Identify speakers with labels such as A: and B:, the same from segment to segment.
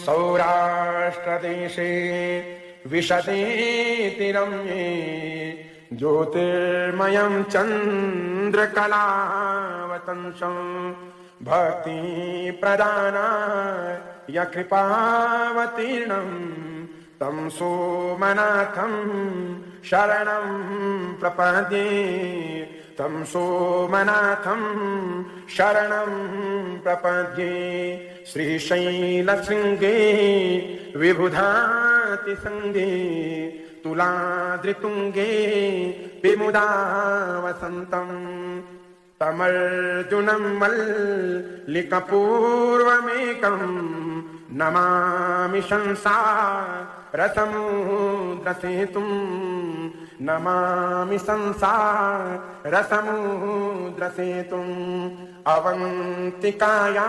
A: सौराष्ट्रदेशे विशतीति रम्ये ज्योतिर्मयं चन्द्रकलावतंसं भक्तिप्रदानाय कृपावतीर्णं तं सोमनाथं शरणं प्रपद्ये तं सोमनाथं शरणं प्रपद्ये श्रीशैलशृङ्गे विबुधातिसङ्गे तुलाद्रितुङ्गे विमुदा वसन्तं तमर्जुनं मल्लिकपूर्वमेकं नमामि संसारसमुद्रसेतुं नमामि संसारसमुद्रसेतुम् अवन्तिकायां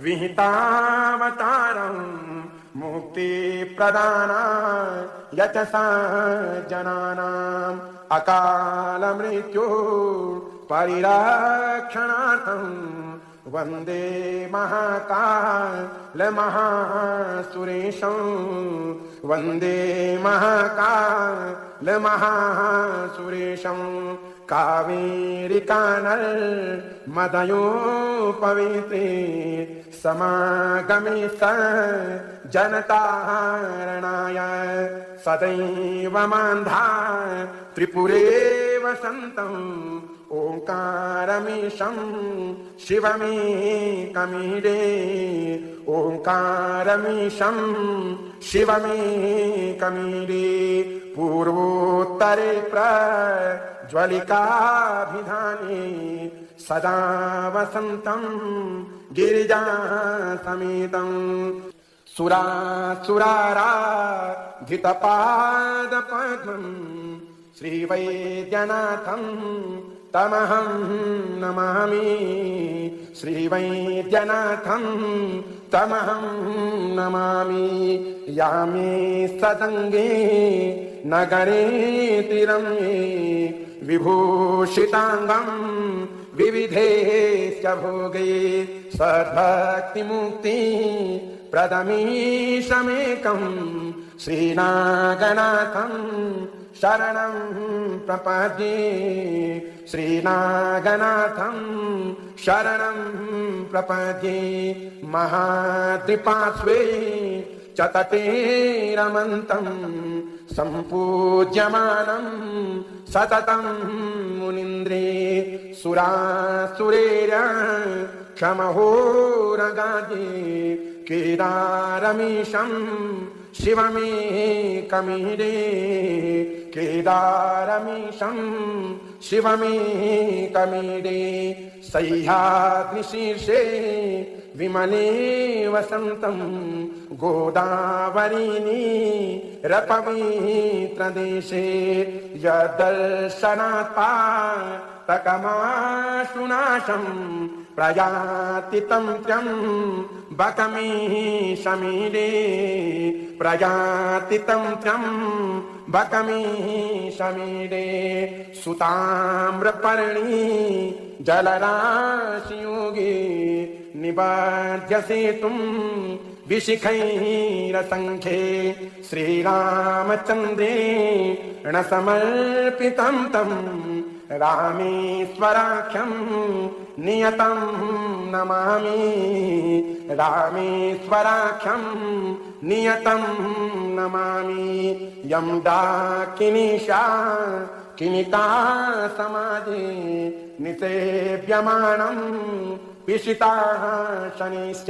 A: विहितावतारं मुक्तिप्रदानाय च सज्जनानाम् अकालमृत्युः परिरक्षणार्थं वन्दे महाकालमहासुरेशं वन्दे महाकालमहासुरेशं कावेरिकानर्मदयोपवीते समागमे सज्जनतारणाय सदैव मान्धा त्रिपुरे वसन्तम् ओंकारमीशं शिवमेकमीडे ओंकारमीशं शिवमेकमीडे पूर्वोत्तरे प्रज्वलिकाभिधाने सदा वसन्तं गिरिजासमेतं सुरासुराराधितपादपद्मं श्रीवैद्यनाथं तमहं नमामि श्रीवैद्यनाथं तमहं नमामि यामे सदङ्गे नगरे तिरम्ये विभूषिताङ्गं विविधेश्च भोगे सद्भक्तिमुक्ति प्रदमीशमेकं श्रीनागनाथं शरणं प्रपद्ये श्रीनागनाथं शरणं प्रपद्ये महाद्रिपार्श्वे च तटे रमन्तं सम्पूज्यमानं सततं मुनीन्द्रे सुरासुरेर्यक्षमहोरगादे केदारमीशं शिवमेकमीडे केदारमीशं शिवमेकमीडे सह्याद्रिशीर्षे विमले वसन्तं गोदावरीनीरपवित्रदेशे यद्दर्शनात् पातकमाशुनाशं प्रयाति तं त्र्यम्बकमीशमीडे प्रयाति तं त्र्यम्बकमीशमीडे सुताम्रपर्णी जलराशियोगे निबध्यसेतुं विशिखैरसङ्ख्ये श्रीरामचन्द्रेण समर्पितं तं रामेश्वराख्यं नियतं नमामि रामेश्वराख्यं नियतं नमामि यं डाकिनीशा किनिका समाजे निसेव्यमानं पिशिताः शनिश्च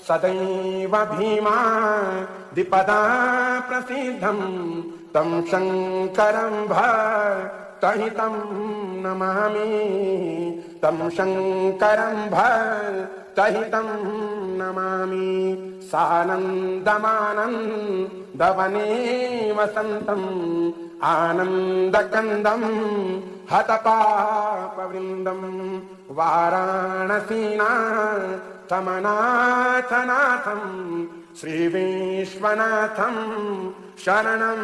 A: सदैव भीमा द्विपदा प्रसिद्धं तं शङ्करं भक्तहितं नमामि तं शङ्करं भक्तहितं नमामि सानन्दमानन्दवने वसन्तम् आनन्दकन्दं हतपापवृन्दं वाराणसीनाथ कमनाथनाथं श्रीविश्वनाथं शरणं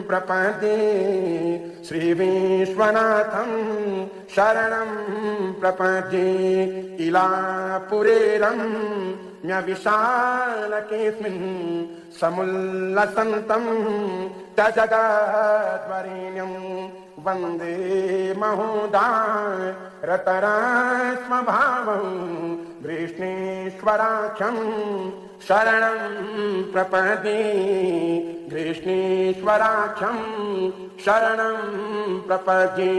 A: प्रपद्ये श्रीविश्वनाथं शरणं प्रपद्ये इलापुरेरं न्यविशालकेऽस्मिन् समुल्लसन्तं जगद्वरेण्यं वन्दे महोदारतरास्मभावं गृष्णेश्वराख्यं शरणं प्रपद्ये गृष्णेश्वराख्यं शरणं प्रपद्ये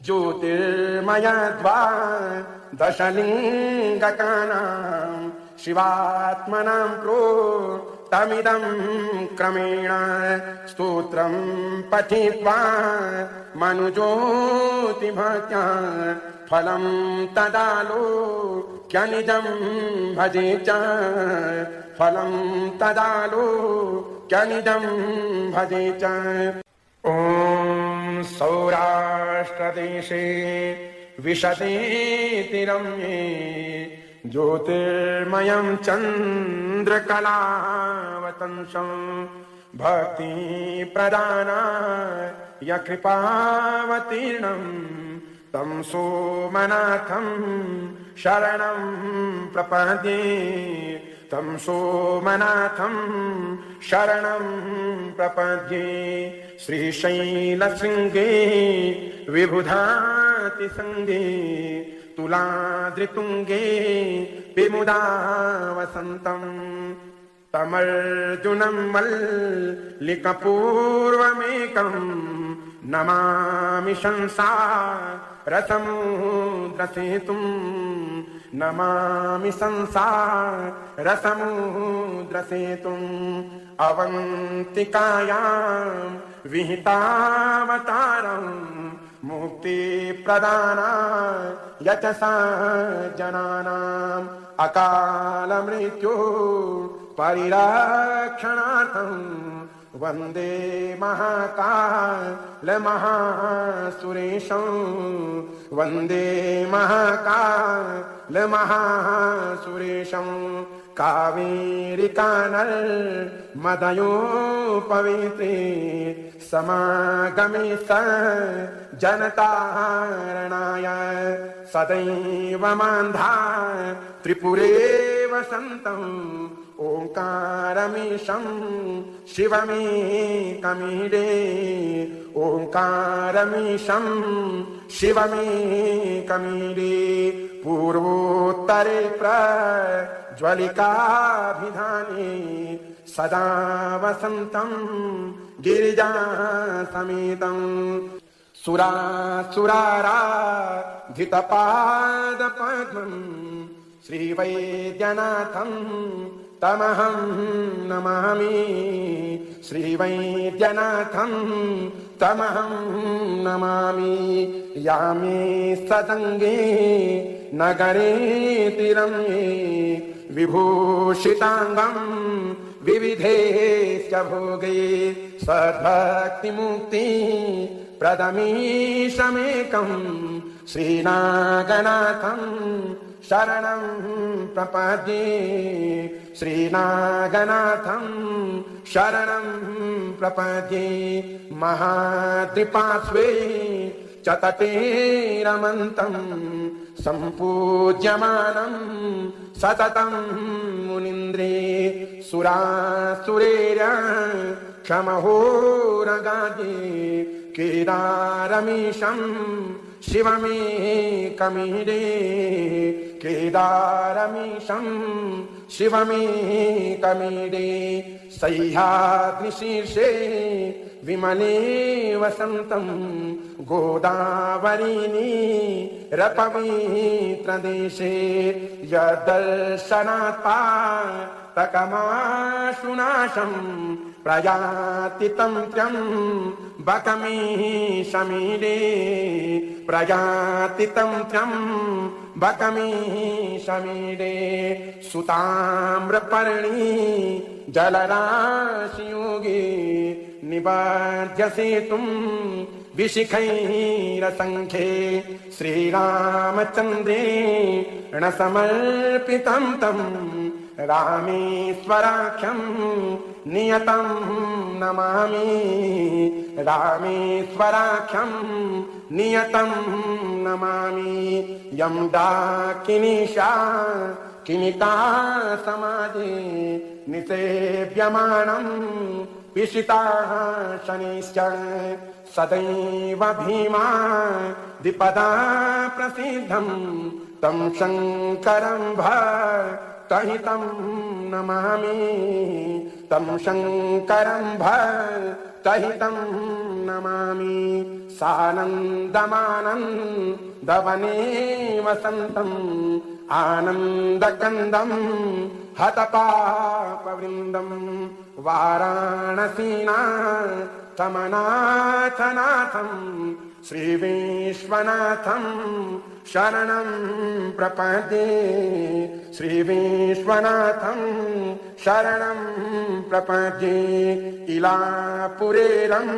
A: ज्योतिर्मयद्वादशलिङ्गकानां शिवात्मनां प्रोक्तमिदं क्रमेण स्तोत्रं पठित्वा मनुज्योतिभक्त्या फलं तदालोक्यनिजं भजे च फलं तदालोक्यनिजं भजे च। ॐ सौराष्ट्रदेशे विशदेतिरम्ये ज्योतिर्मयं चन्द्रकलावतंसं भक्तिप्रदानाय कृपावतीर्णं तं सोमनाथं शरणं प्रपद्ये तं सोमनाथं शरणं प्रपद्ये श्रीशैलशृङ्गे विबुधातिसङ्गे तुलाद्रितुङ्गे विमुदा वसन्तं तमर्जुनं मल्लिकपूर्वमेकं नमामि संसारसमुद्रसेतुं नमामि संसारसमुद्रसेतुम् अवन्तिकायां विहितावतारं मुक्तिप्रदानाय च सज्जनानाम् अकालमृत्युः परिरक्षणार्थं वन्दे महाकालमहासुरेशं वन्दे महाकालमहासुरेशं कावेरिकानर्मदयोपवेते समागमे सज्जनतारणाय सदैव मान्धा त्रिपुरे वसन्तम् ओंकारमीशं शिवमेकमीडे ओंकारमीशं शिवमेकमीडे पूर्वोत्तरे प्रज्वलिकाभिधाने सदा वसन्तं गिरिजासमेतं सुरासुराराधितपादपद्मं श्रीवैद्यनाथं तमहं नमामि श्रीवैद्यनाथं तमहं नमामि यामे सदङ्गे नगरे तिरम्ये विभूषिताङ्गं विविधेश्च भोगे सद्भक्तिमुक्ति प्रदमीशमेकं श्रीनागनाथं शरणं प्रपद्ये श्रीनागनाथं शरणं प्रपद्ये महाद्रिपार्श्वे च तटे रमन्तं सम्पूज्यमानं सततं मुनीन्द्रे सुरासुरेर्यक्षमहोरगादे केदारमीशं शिवमेकमीडे केदारमीशं शिवमेकमीडे सह्याद्रिशीर्षे विमले वसन्तं गोदावरीनी रपवित्रदेशे यदर्शनात् पातकमाशुनाशं प्रयाति तं त्र्यम्बकमीशमीडे प्रयाति तं त्र्यम्बकमीशमीडे सुताम्रपर्णी जलराशियोगे निबध्यसेतुं विशिखैरसङ्ख्ये श्रीरामचन्द्रेण समर्पितं तं रामेश्वराख्यं नियतं नमामि रामेश्वराख्यं नियतं नमामि यं डाकिनीशा किनिता समाजे निसेव्यमानं पिशिताः शनिश्च सदैव भीमा द्विपदा प्रसिद्धं तं शङ्करं भक्तहितं नमामि तं शङ्करं भक्तहितं नमामि सानन्दमानन्दवने वसन्तम् आनन्दकन्दं हतपापवृन्दं वाराणसीनाथमनाथनाथं श्रीविश्वनाथं शरणं प्रपद्ये श्रीविश्वनाथं शरणं प्रपद्ये इलापुरेरं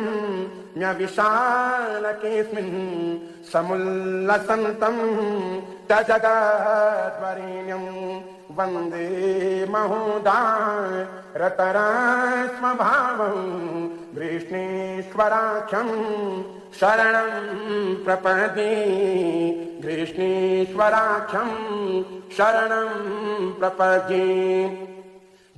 A: न्यविशालकेऽस्मिन् समुल्लसन्तं जगद्वरेण्यं वन्दे महोदारतरास्मभावं गृष्णेश्वराख्यं शरणं प्रपद्ये गृष्णेश्वराख्यं शरणं प्रपद्ये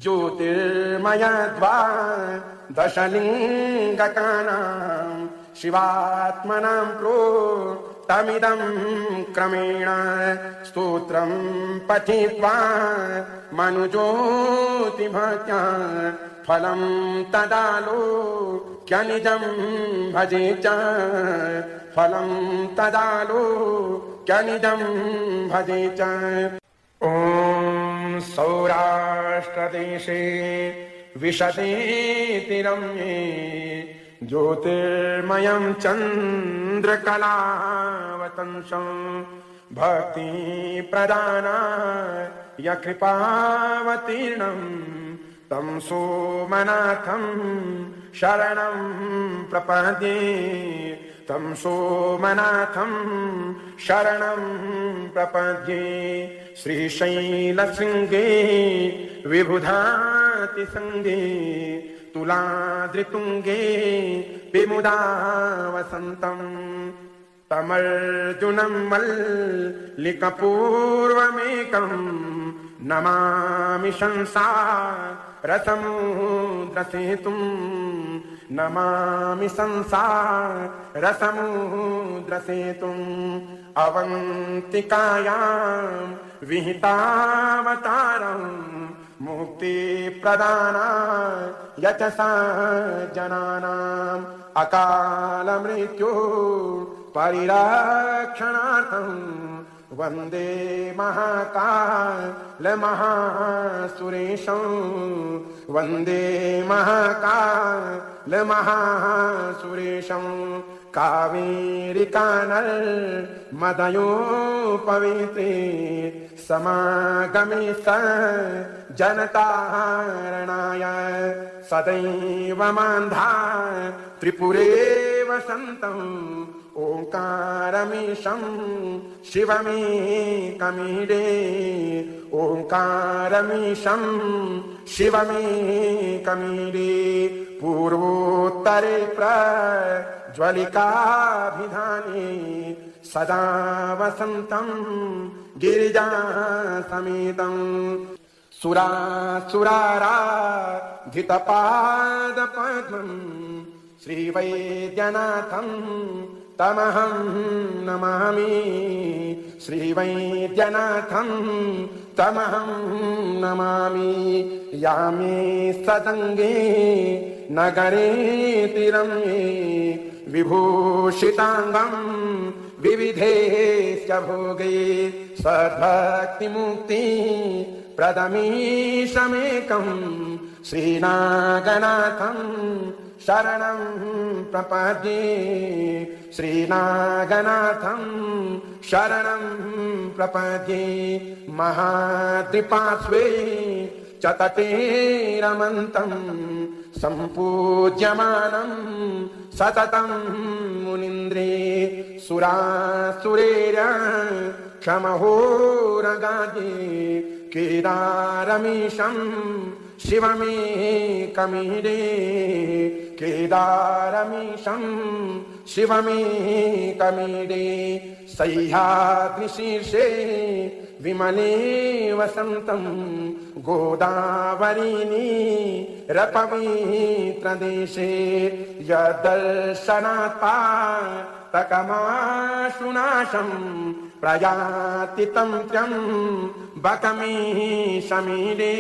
A: ज्योतिर्मयद्वादशलिङ्गकानां शिवात्मनां प्रोक्तमिदं क्रमेण स्तोत्रं पठित्वा मनुज्योतिभक्त्या फलं तदालोक्यनिजं भजे च फलं तदालोक्यनिजं भजे च। ॐ सौराष्ट्रदेशे विशति रम्ये ज्योतिर्मयं चन्द्रकलावतंसं भक्तिप्रदानाय कृपावतीर्णं तं सोमनाथं शरणं प्रपद्ये तं सोमनाथं शरणं प्रपद्ये श्रीशैलशृङ्गे विबुधातिसङ्गे तुलाद्रितुङ्गे विमुदा वसन्तं तमर्जुनं मल्लिकपूर्वमेकं नमामि संसारसमुद्रसेतुं नमामि संसारसमुद्रसेतुम् अवन्तिकायां विहितावतारम् मुक्तिप्रदानाय च सज्जनानाम् अकालमृत्यु परिरक्षणार्थं वन्दे महाकालमहासुरेशं वन्दे महाकालमहासुरेशं कावेरिकानर्मदयोपवीते समागमे सज्जनतारणाय सदैव मान्धा त्रिपुरे वसन्तम् ओंकारमीशं शिवमेकमीडे ओंकारमीशं शिवमेकमीडे पूर्वोत्तरे प्रज्वलिकाभिधाने सदा वसन्तं गिरिजासमेतं सुरासुराराधितपादपद्मं श्रीवैद्यनाथं तमहं नमामि श्रीवैद्यनाथं तमहं नमामि यामे सदङ्गे नगरे तिरम्ये विभूषिताङ्गं विविधेश्च भोगे सद्भक्तिमुक्ति प्रदमीशमेकं श्रीनागनाथं शरणं प्रपद्ये श्रीनागनाथं शरणं प्रपद्ये महाद्रिपार्श्वे च तटे रमन्तं सम्पूज्यमानम् सततं मुनीन्द्रे सुरासुरेर क्षमहोरगादे केदारमीशं शिवमेकमीडे केदारमीशं शिवमेकमीडे सह्याद्रिशीर्षे विमले वसन्तं गोदावरीनी रपवित्रदेशे यदर्शनात् पातकमाशुनाशं प्रयाति तन्त्र्यं बकमीशमीडे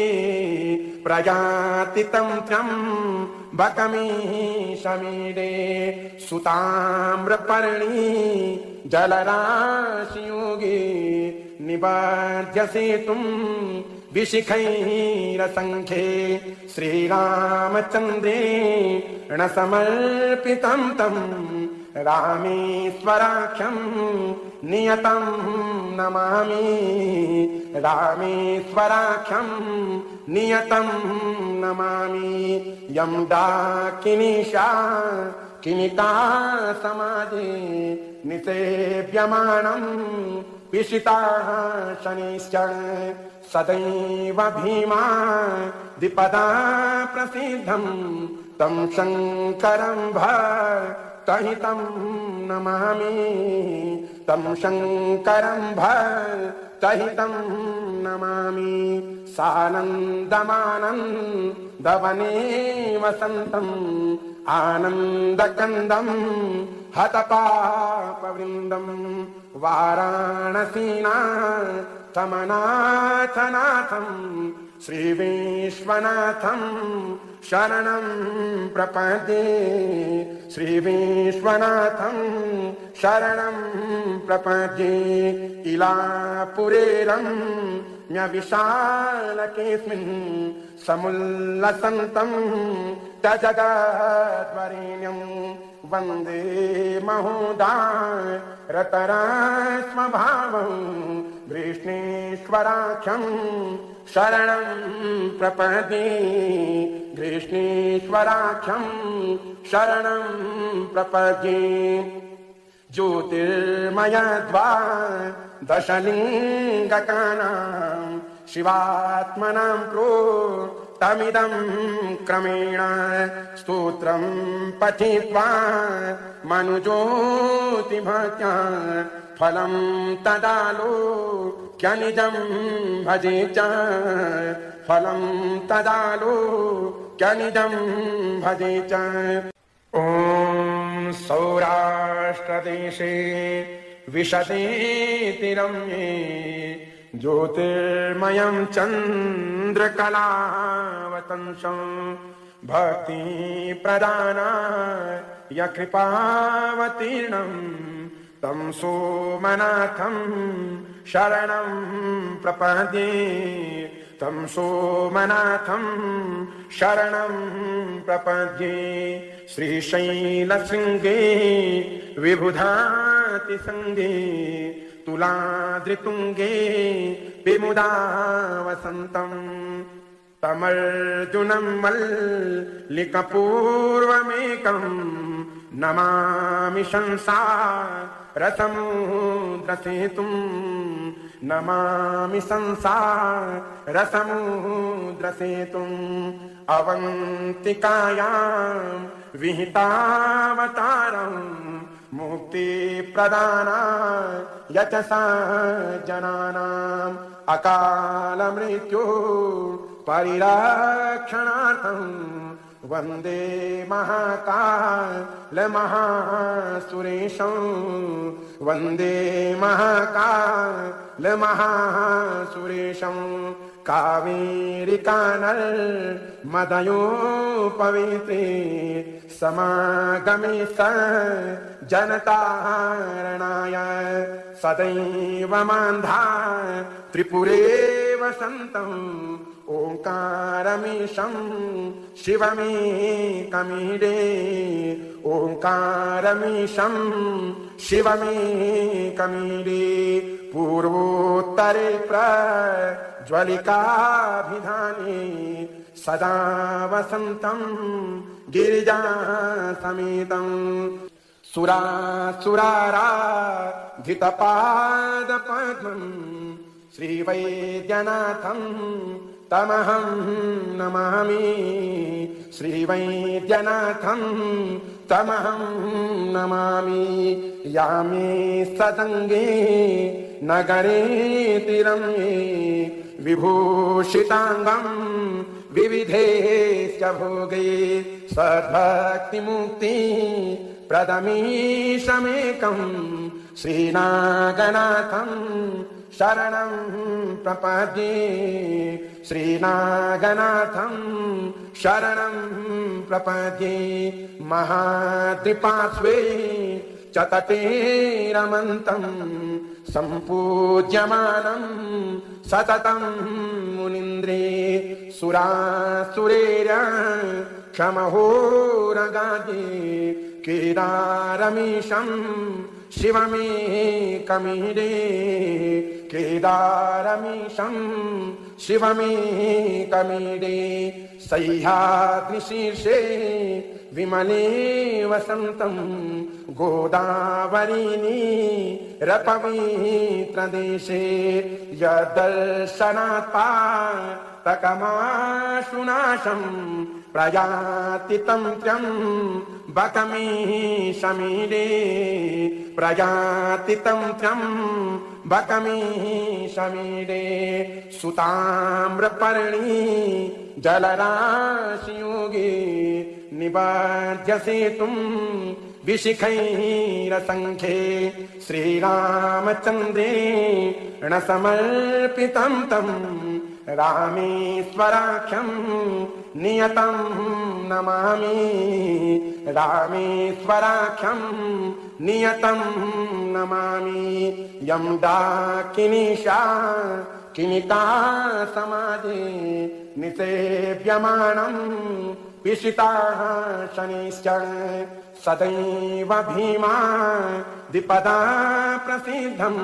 A: प्रयाति तन्त्र्यं बकमीशमीडे सुताम्रपर्णी जलराशियोगे निबध्यसे तुम विशिखैरसङ्ख्ये श्रीरामचन्द्रेण समर्पितं तं रामेश्वराख्यं नियतं नमामि रामेश्वराख्यं नियतं नमामि यं डाकिनीशा किनिता समाजे निसेव्यमानं पिशिताः शनिश्च सदैव भीमा द्विपदा प्रसिद्धं तं शङ्करं भक्तहितं नमामि तं शङ्करं भक्तहितं नमामि सानन्दमानन्दवने वसन्तम् आनन्दकन्दं हतपापवृन्दं वाराणसीनाथमनाथनाथं श्रीविश्वनाथं शरणं प्रपद्ये श्रीविश्वनाथं शरणं प्रपद्ये इलापुरेरं न्यविशालकेऽस्मिन् समुल्लसन्तं तजगद्वरेण्यं वन्दे महोदारतरास्मभावं गृष्णेश्वराख्यं शरणं प्रपद्ये गृष्णेश्वराख्यं शरणं प्रपद्ये ज्योतिर्मयद्वादशलिङ्गकानां शिवात्मनां प्रोक्तमिदं क्रमेण स्तोत्रं पठित्वा मनुज्योतिभक्त्या फलं तदालोक्यनिजं भजे च फलं तदालोक्यनिजं भजे च। ॐ सौराष्ट्रदेशे विशदेति रम्ये ज्योतिर्मयं चन्द्रकलावतंसं भक्तिप्रदानाय कृपावतीर्णं तं सोमनाथं शरणं प्रपद्ये तं सोमनाथं शरणं प्रपद्ये श्रीशैलशृङ्गे विबुधातिसङ्गे तुलाद्रितुङ्गे विमुदा वसन्तं तमर्जुनं मल्लिकपूर्वमेकं नमामि संसारसमुद्रसेतुं नमामि संसारसमुद्रसेतुम् अवन्तिकायां विहितावतारं मुक्तिप्रदानाय यतसा जनानाम् अकालमृत्युः परिरक्षणार्थं वन्दे महाकालमहासुरेशं वन्दे महाकालमहासुरेशं कावेरिकानर्मदयोपवीते समागमे जनतारणाय सदैव मान्धा त्रिपुरे वसन्तम् ओंकारमीशं शिवमेकमीडे ओंकारमीशं शिवमेकमीडे पूर्वोत्तरे ज्वलिकाभिधाने सदा वसन्तं गिरिजा समेतं सुरासुराराधितपादपद्मं श्रीवैद्यनाथं तमहं नमामि श्रीवैद्यनाथं तमहं नमामि यामे सतंगे नगरे तिरम्ये विभूषितांगं विविधेश्च भोगे सद्भक्तिमुक्ति प्रदमीशमेकं श्रीनागनाथं शरणं प्रपद्ये श्रीनागनाथं शरणं प्रपद्ये महाद्रिपार्श्वे च तटे रमन्तं सम्पूज्यमानं सततं मुनीन्द्रे सुरासुरेर क्षमहोरगादे केदारमीशं शिवमेकमीडे केदारमीशं शिवमेकमीडे सह्याद्रिशीर्षे विमले वसन्तं गोदावरीनी रपवित्रदेशे यदर्शनात् पातकमाशुनाशं प्रयाति तन्त्र्यं बकमीशमीडे प्रयाति तन्त्र्यं बकमीशमीडे सुताम्रपर्णी जलराशियोगे निबध्यसेतुं विशिखैरसङ्ख्ये श्रीरामचन्द्रेण समर्पितं तं रामेश्वराख्यं नियतं नमामि रामेश्वराख्यं नियतं नमामि यं डाकिनीशा किनिता समाजे निसेव्यमानं पिशिताः शनिश्च सदैव भीमा द्विपदा प्रसिद्धं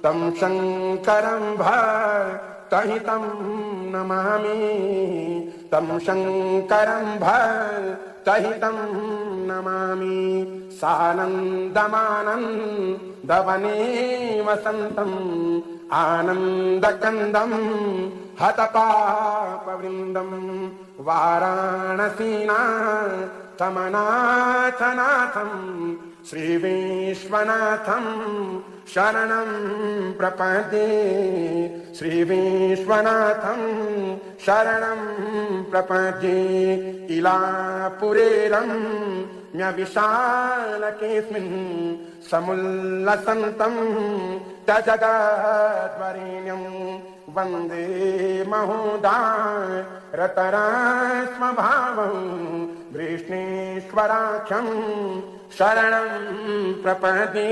A: तं शङ्करं भक्तहितं नमामि तं शङ्करं भक्तहितं नमामि सानन्दमानन्दवने वसन्तं आनन्दकन्दं हतपापवृन्दं वाराणसीनाथमनाथनाथं श्रीविश्वनाथं शरणं प्रपद्ये श्रीविश्वनाथं शरणं प्रपद्ये इलापुरेरं विशालकेऽस्मिन् समुल्लसन्तं जगद्वरेण्यं वन्दे महोदारतरास्मभावं गृष्णेश्वराख्यं शरणं प्रपद्ये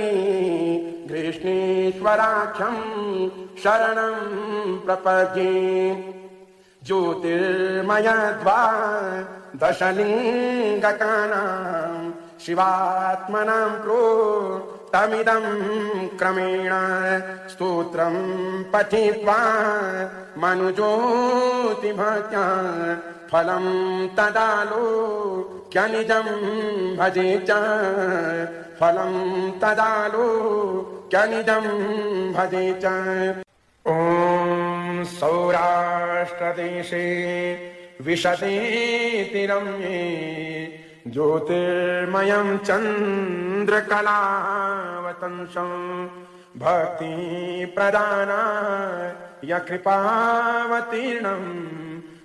A: गृष्णेश्वराख्यं शरणं प्रपद्ये ज्योतिर्मयद्वादशलिङ्गकानां शिवात्मनां प्रोक्तमिदं क्रमेण स्तोत्रं पठित्वा मनुज्योतिभक्त्या फलं तदालोक्यनिजं भजे च फलं तदालोक्यनिजं भजे च ॐ सौराष्ट्रदेशे विशते तिरम्ये ज्योतिर्मयं चन्द्रकलावतंसं भक्तिप्रदानाय कृपावतीर्णं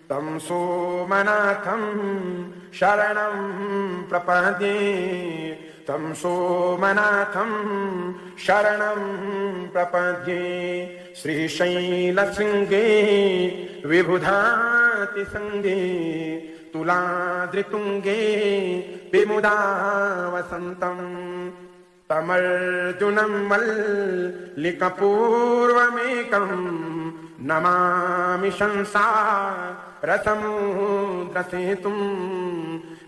A: तं सोमनाथं शरणं प्रपद्ये तं सोमनाथं शरणं प्रपद्ये श्रीशैलशृङ्गे विबुधातिसङ्गे तुलाद्रितुङ्गे विमुदा वसन्तं तमर्जुनं मल्लिकपूर्वमेकं नमामि संसारसमुद्रसेतुम्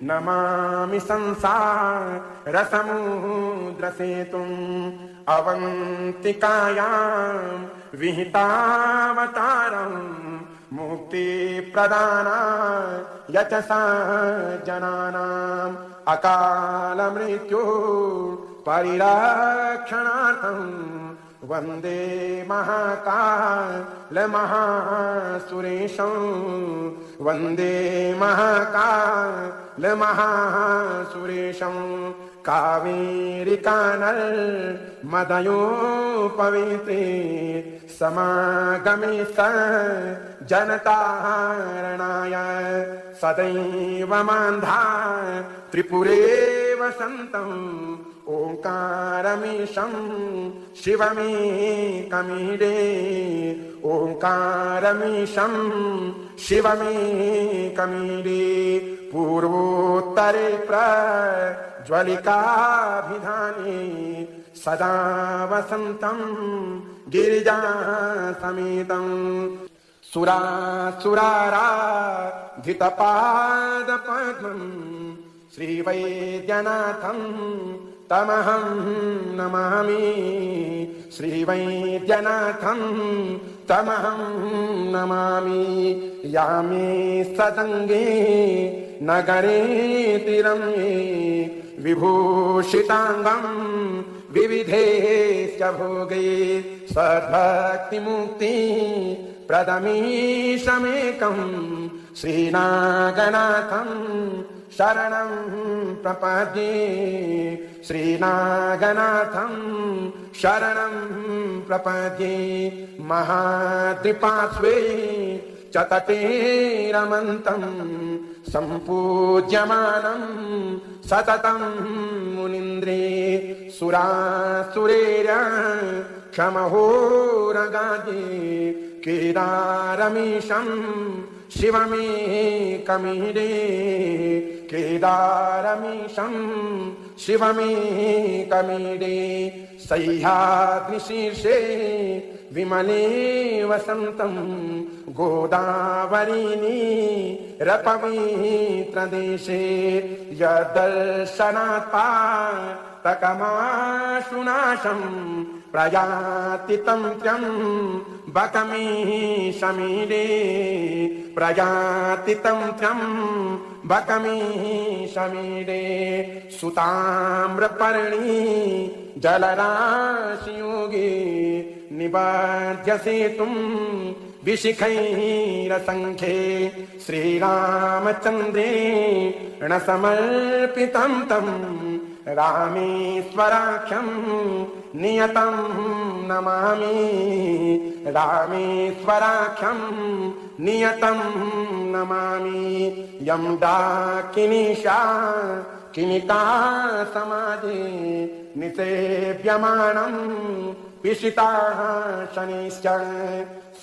A: नमामि संसारसमुद्रसेतुम् अवन्तिकायां विहितावतारम् मुक्तिप्रदानाय यचसा जनानाम् अकालमृत्यु परिरक्षणार्थम् वन्दे महाकालमहासुरेशं वन्दे महाकालमहासुरेशं कावेरिकानर्मदयोपवेते समागमे जनतारणाय सदैव मान्धा त्रिपुरे वसन्तम् ओंकारमीशं शिवमेकमीडे ओंकारमीशं शिवमेकमीडे पूर्वोत्तरे प्रज्वलिकाभिधाने सदा वसन्तं गिरिजासमेतं सुरासुराराधितपादपद्मं श्रीवैद्यनाथं तमहं नमामि श्रीवैद्यनाथं तमहं नमामि यामे सदङ्गे नगरे तिरम्ये विभूषिताङ्गं विविधेश्च भोगे सद्भक्तिमुक्ति प्रदमीशमेकं श्रीनागनाथं शरणं प्रपद्ये श्रीनागनाथं शरणं प्रपद्ये महाद्रिपार्श्वे च तटे रमन्तं सम्पूज्यमानं सततं मुनीन्द्रे सुरासुरेर्य क्षमहोरगादे केदारमीशं शिवमेकमीडे केदारमीशं शिवमेकमीडे सह्याद्रिशीर्षे विमले वसन्तं गोदावरीनीरपवित्रदेशे यदर्शनात् पातकमाशुनाशं प्रयाति तं त्र्यम्बकमीशमीडे प्रयाति तं त्र्यम्बकमीशमीडे सुताम्रपर्णी जलराशियोगे निबध्यसेतुं विशिखैरसङ्ख्ये श्रीरामचन्द्रेण समर्पितं तं रामेश्वराख्यं नियतं नमामि रामेश्वराख्यं नियतं नमामि यं डाकिनीशा किनिका समाजे निसेव्यमानं पिशिताः शनिश्च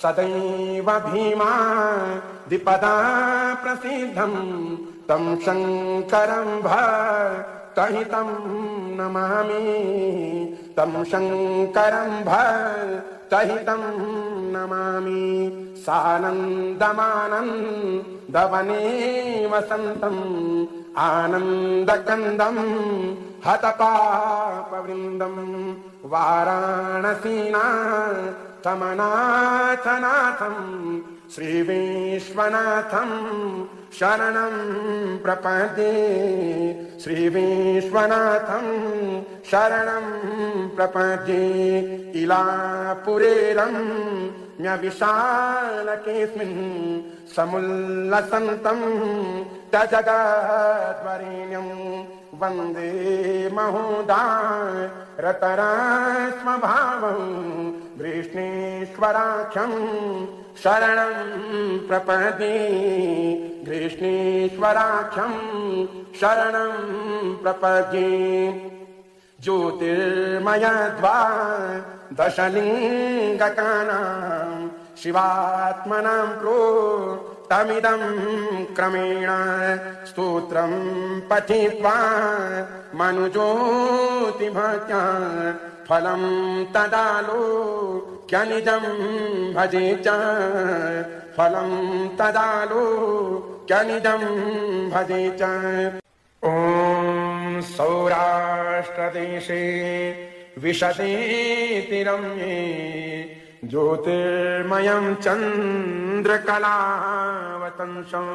A: सदैव भीमा द्विपदा प्रसिद्धं तं शङ्करं भक्तहितं नमामि तं शङ्करं भक्तहितं नमामि सानन्दमानन्दवने वसन्तम् आनन्दकन्दं हतपापवृन्दं वाराणसीनाथमनाथनाथं श्रीविश्वनाथं शरणं प्रपद्ये श्रीविश्वनाथं शरणं प्रपद्ये इलापुरेरं म्यविशालकेऽस्मिन् समुल्लसन्तं जगद्वरेण्यं वन्दे महोदारतरास्मभावं गृष्णेश्वराख्यं शरणं प्रपद्ये गृष्णेश्वराख्यं शरणं प्रपद्ये ज्योतिर्मयद्वादशलिङ्गकानां शिवात्मनां प्रोक्तमिदं क्रमेण स्तोत्रं पठित्वा मनुज्योतिभक्त्या फलं तदालो क्यनिजं भजे च फलं तदालो क्यनिजं भजे च। ॐ सौराष्ट्रदेशे विशते रम्ये ज्योतिर्मयं चन्द्रकलावतंसं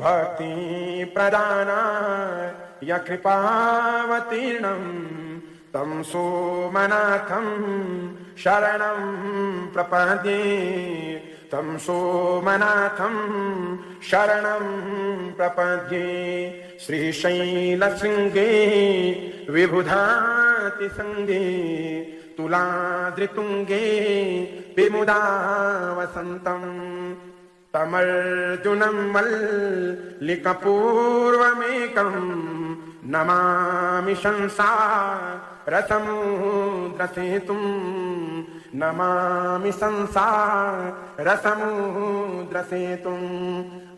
A: भक्तिप्रदानाय कृपावतीर्णं तं सोमनाथं शरणं प्रपद्ये तं सोमनाथं शरणं प्रपद्ये। श्रीशैलशृङ्गे विबुधातिसङ्गे तुलाद्रितुङ्गे विमुदा वसन्तं तमर्जुनं मल्लिकपूर्वमेकं नमामि संसारसमुद्रसेतुं नमामि संसारसमुद्रसेतुम्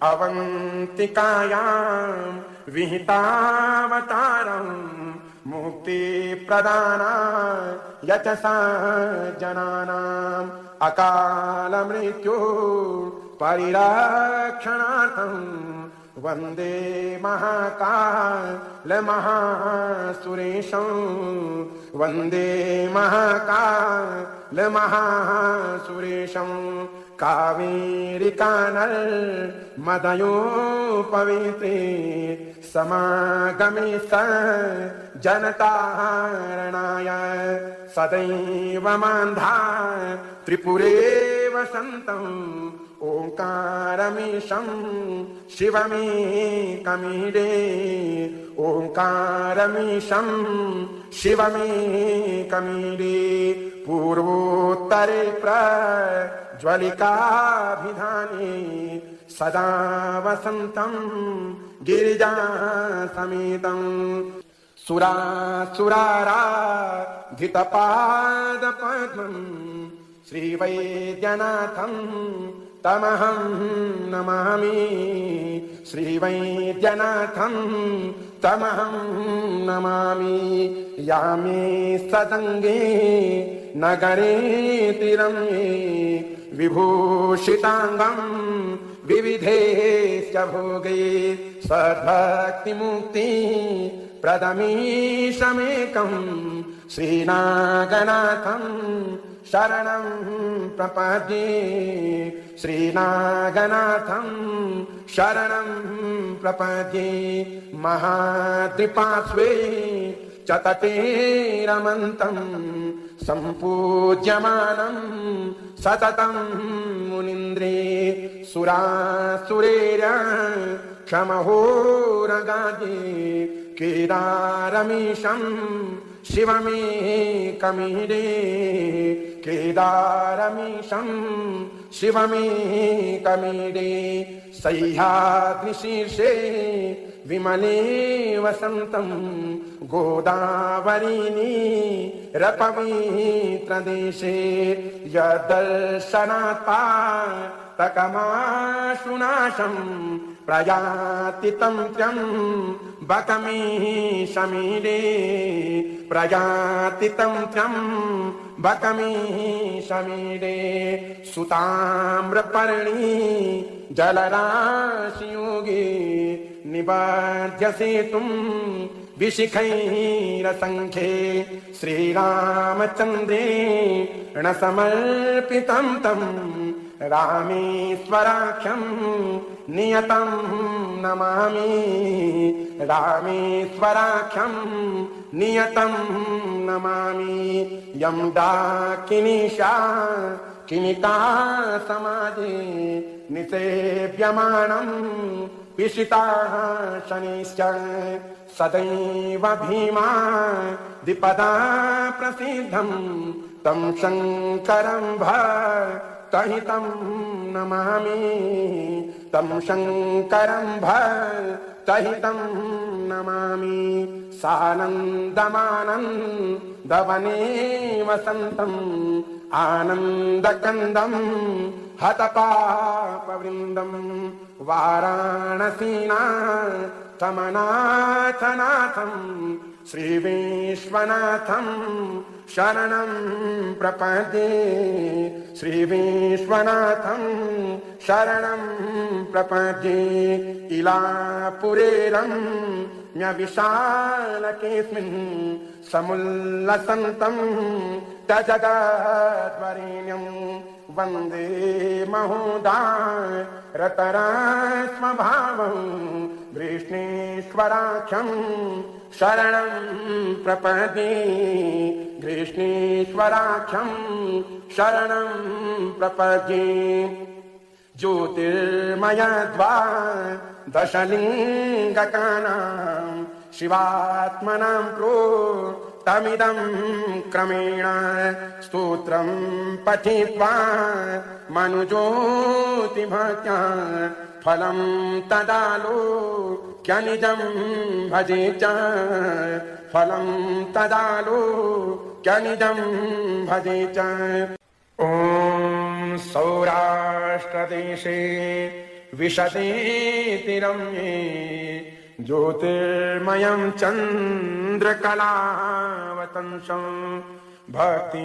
A: अवन्तिकायां विहितावतारं मुक्तिप्रदानाय च सज्जनानाम् अकालमृत्यो परिरक्षणार्थं वन्दे महाकालमहासुरेशं वन्दे महाकालमहासुरेशं। कावेरिकानर्मदयोपवीते समागमे सज्जनतारणाय सदैव मान्धा त्रिपुरे वसन्तम् ओंकारमीशं शिवमेकमीडे ओंकारमीशं शिवमेकमीडे। पूर्वोत्तरे प्रज्वलिकाभिधाने सदा वसन्तं गिरिजासमेतं सुरासुराराधितपादपद्मं श्रीवैद्यनाथं तमहं नमामि श्रीवैद्यनाथं तमहं नमामि। यामे सदङ्गे नगरे तिरम्ये विभूषिताङ्गं विविधेश्च भोगे सद्भक्तिमुक्ति प्रदमीशमेकं श्रीनागनाथं शरणं प्रपद्ये श्रीनागनाथं शरणं प्रपद्ये। महाद्रिपार्श्वे च तटे रमन्तं सम्पूज्यमानं सततं मुनीन्द्रे सुरासुरेर्यक्षमहोरगादे केदारमीशं शिवमेकमीडे केदारमीशं शिवमेकमीडे। सह्याद्रिशीर्षे विमले वसन्तं गोदावरीनीरपवित्रदेशे यदर्शनात् पातकमाशुनाशं प्रयाति तं त्र्यम्बकमीशमीडे प्रयाति तं त्र्यम्बकमीशमीडे। सुताम्रपर्णी जलराशियोगे निबध्यसेतुं विशिखैरसङ्ख्ये श्रीरामचन्द्रेण समर्पितं तं रामेश्वराख्यं नियतं नमामि रामेश्वराख्यं नियतं नमामि। यं डाकिनीशा किनिका समाजे निसेव्यमानं पिशिताः शनिश्च सदैव भीमा द्विपदा प्रसिद्धं तं शङ्करं भक्तहितं नमामि तं शङ्करं भक्तहितं नमामि। सानन्दमानन्दवने वसन्तम् आनन्दकन्दं हतपापवृन्दम् वाराणसीनाथमनाथनाथम् श्रीविश्वनाथं शरणं प्रपद्ये श्रीविश्वनाथं शरणं प्रपद्ये इलापुरेरम्यविशालकेऽस्मिन् समुल्लसन्तं तजगद्वरेण्यं वन्दे महोदारतरास्मभावं गृष्णेश्वराख्यं शरणं प्रपद्ये गृष्णेश्वराख्यं शरणं प्रपद्ये ज्योतिर्मयद्वादशलिङ्गकानां शिवात्मनां प्रोक्तमिदं क्रमेण स्तोत्रं पठित्वा मनुज्योतिभक्त्या फलं तदालोक्यनिजं भजे च फलं तदालोक्यनिजं भजे च। ॐ सौराष्ट्रदेशे विशतीति रम्ये ज्योतिर्मयं चन्द्रकलावतंसं भक्तिप्रदानाय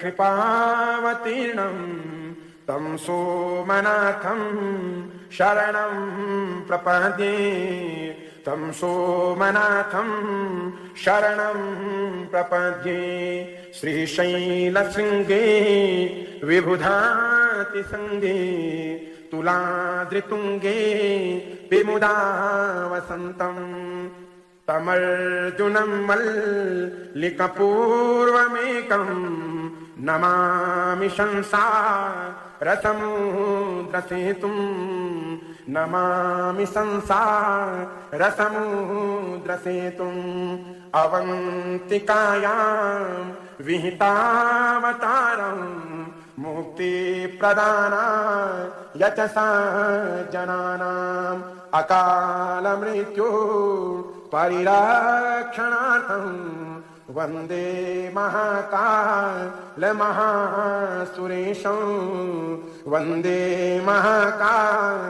A: कृपावतीर्णं तं सोमनाथं शरणं प्रपद्ये तं सोमनाथं शरणं प्रपद्ये श्रीशैलशृङ्गे विबुधातिसङ्गे तुलाद्रितुङ्गे विमुदा वसन्तं तमर्जुनं मल्लिकपूर्वमेकं नमामि संसारसमुद्रसेतुं नमामि संसारसमुद्रसेतुम् अवन्तिकायां विहितावतारं मुक्तिप्रदानाय च सज्जनानाम् अकालमृत्यु परिरक्षणार्थं वन्दे महाकालमहासुरेशं वन्दे महाकालमहासुरेशं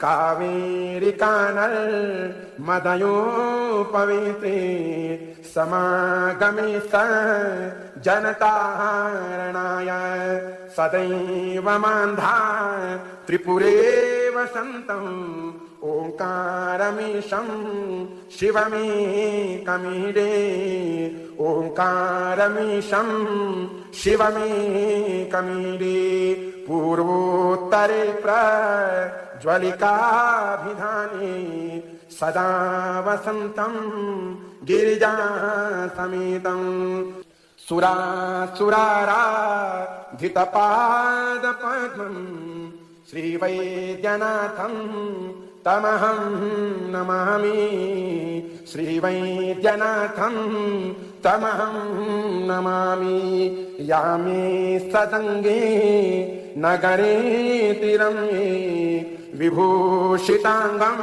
A: कावेरिकानर्मदयोपवीते समागमे सज्जनतारणाय सदैव मान्धा त्रिपुरे वसन्तम् ओंकारमीशं शिवमेकमीडे ओंकारमीशं शिवमेकमीडे पूर्वोत्तरे प्रज्वलिकाभिधाने सदा वसन्तं गिरिजासमेतं सुरासुराराधितपादपद्मं श्रीवैद्यनाथं तमहं नमामि श्रीवैद्यनाथं तमहं नमामि यामे सदङ्गे नगरे तिरम्ये विभूषिताङ्गं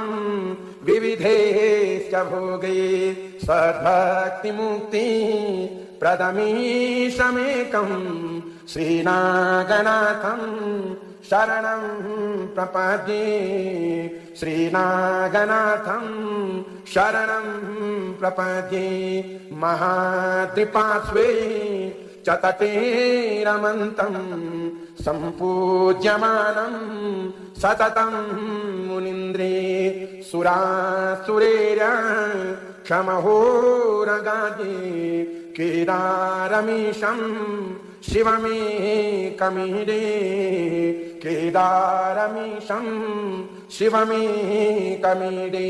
A: विविधेश्च भोगे सद्भक्तिमुक्ति प्रदमीशमेकं श्रीनागनाथं शरणं प्रपद्ये श्रीनागनाथं शरणं प्रपद्ये महाद्रिपार्श्वे च तटे रमन्तं सम्पूज्यमानं सततं मुनीन्द्रे सुरासुरेर्यक्षमहोरगादे केदारमीशं शिवमेकमीडे केदारमीशं शिवमेकमीडे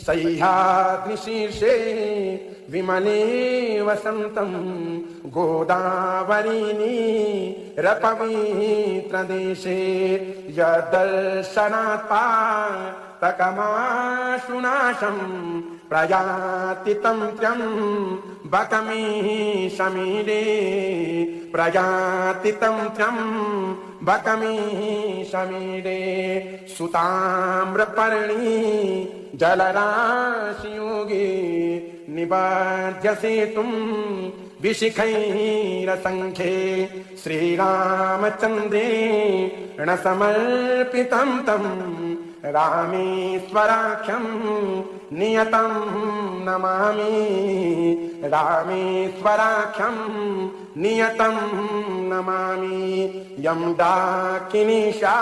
A: सह्याद्रिशीर्षे विमले वसन्तं गोदावरीनी रपवित्रदेशे यदर्शनात् पातकमाशुनाशं प्रयाति तं त्र्यम्बकमीशमीडे प्रयाति तं त्र्यम्बकमीशमीडे सुताम्रपर्णी जलराशियोगे निबध्यसेतुं विशिखैरसङ्ख्ये श्रीरामचन्द्रेण समर्पितं तं रामेश्वराख्यं नियतं नमामि रामेश्वराख्यं नियतं नमामि यं डाकिनीशा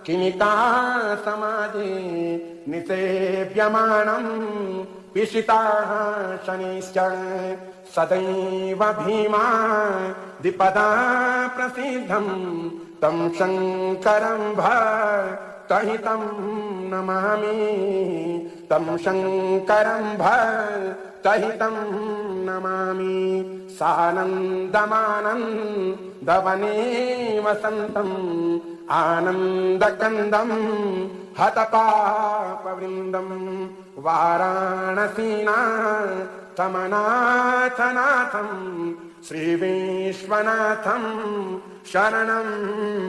A: किनिका समाजे निसेव्यमानं पिशिताः शनिश्च सदैव भीमा द्विपदा प्रसिद्धं तं शङ्करं भक्तहितं नमामि तं शङ्करं भक्तहितं नमामि सानन्दमानन्दवने वसन्तम् आनन्दकन्दं हतपापवृन्दं वाराणसीनाथमनाथनाथं श्रीविश्वनाथं शरणं